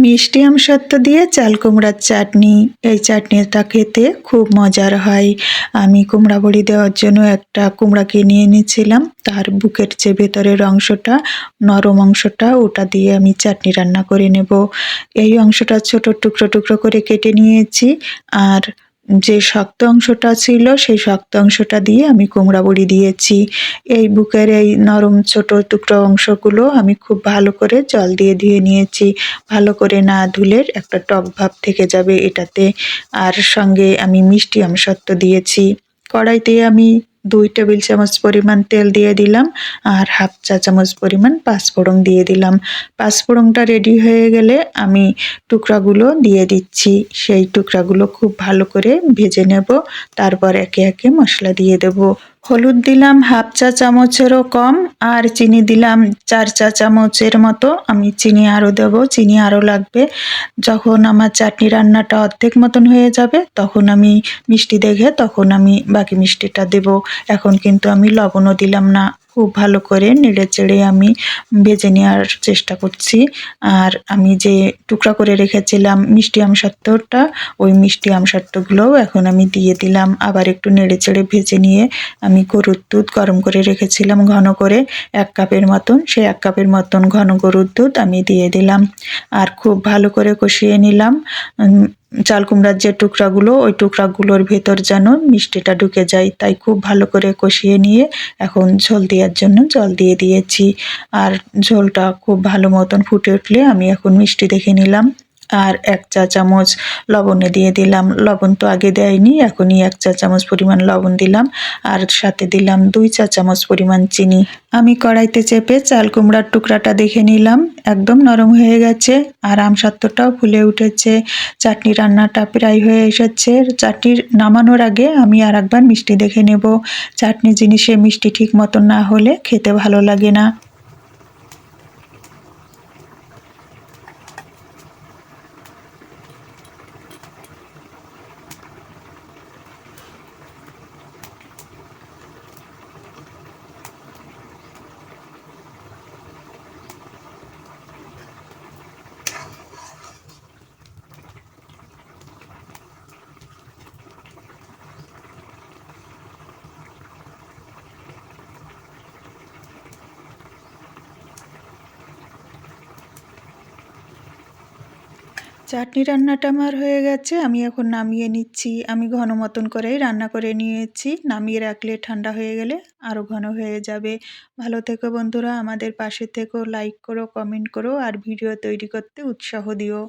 মিষ্টি আমসত্ত্ব দিয়ে চাল কুমড়ার চাটনি। এই চাটনিটা খেতে খুব মজার হয়। আমি কুমড়া বড়ি দেওয়ার জন্য একটা কুমড়া কিনে এনেছিলাম। তার বুকের যে ভেতরের অংশটা, নরম অংশটা, ওটা দিয়ে আমি চাটনি রান্না করে নেব। এই অংশটা ছোট টুকরো টুকরো করে কেটে নিয়েছি। আর যে শক্ত অংশটা ছিল সেই শক্ত অংশটা দিয়ে আমি কুমড়া বড়ি দিয়েছি। এই বুকের এই নরম ছোট টুকরো অংশগুলো আমি খুব ভালো করে জল দিয়ে ধুয়ে নিয়েছি। ভালো করে না ধুলে একটা টক ভাব থেকে যাবে এটাতে। আর সঙ্গে আমি মিষ্টি আমসত্ত্ব দিয়েছি। কড়াইতে আমি 2 টেবিল চামচ পরিমাণ তেল দিয়ে দিলাম আর হাফ চা চামচ পরিমাণ পাঁচফোড়ন দিয়ে দিলাম। পাঁচফোড়নটা রেডি হয়ে গেলে আমি টুকরাগুলো দিয়ে দিচ্ছি। সেই টুকরাগুলো খুব ভালো করে ভেজে নেব। তারপর একে একে মশলা দিয়ে দেব। হলুদ দিলাম হাফ চা চামচেরও কম আর চিনি দিলাম 4 চা চামচের মতো। আমি চিনি আরও দেব, চিনি আরও লাগবে। যখন আমার চাটনি রান্নাটা অর্ধেক মতন হয়ে যাবে তখন আমি মিষ্টি দেখে তখন আমি বাকি মিষ্টিটা দেব। এখন কিন্তু আমি লবণও দিলাম না। খুব ভালো করে নেড়ে চেড়ে আমি ভেজে নেওয়ার চেষ্টা করছি। আর আমি যে টুকরা করে রেখেছিলাম মিষ্টি আমসত্ত্বটা, ওই মিষ্টি আমসত্ত্বগুলোও এখন আমি দিয়ে দিলাম। আবার একটু নেড়ে চেড়ে ভেজে নিয়ে আমি গরুর দুধ গরম করে রেখেছিলাম ঘন করে 1 কাপের মতন, সেই 1 কাপের মতন ঘন গরুর দুধ আমি দিয়ে দিলাম। আর খুব ভালো করে কষিয়ে নিলাম। চাল কুমড়ার যে টুকরাগুলো, ওই টুকরাগুলোর ভেতর যেন মিষ্টিটা ঢুকে যায়, তাই খুব ভালো করে কষিয়ে নিয়ে এখন ঝোল দেওয়ার জন্য জল দিয়ে দিয়েছি। আর ঝোলটা খুব ভালো মতন ফুটে উঠলে আমি এখন মিষ্টি দেখে নিলাম। আর 1 চা চামচ লবণে দিয়ে দিলাম। লবণ তো আগে দেয়নি, এখনই 1 চা চামচ পরিমাণ লবণ দিলাম। আর সাথে দিলাম 2 চা চামচ পরিমাণ চিনি। আমি কড়াইতে চেপে চাল কুমড়ার টুকরাটা দেখে নিলাম, একদম নরম হয়ে গেছে আর আমসত্ত্বটাও ফুলে উঠেছে। চাটনি রান্নাটা প্রায় হয়ে এসেছে। চাটনি নামানোর আগে আমি আরেকবার মিষ্টি দেখে নেব। চাটনি জিনিসে মিষ্টি ঠিক মতন না হলে খেতে ভালো লাগে না। চাটনি রান্নাটা আমার হয়ে গেছে। আমি এখন নামিয়ে নিচ্ছি। আমি ঘন মতন করেই রান্না করে নিয়েছি। নামিয়ে রাখলে ঠান্ডা হয়ে গেলে আরও ঘন হয়ে যাবে। ভালো থেকো বন্ধুরা, আমাদের পাশে থেকো, লাইক করো, কমেন্ট করো আর ভিডিও তৈরি করতে উৎসাহ দিও।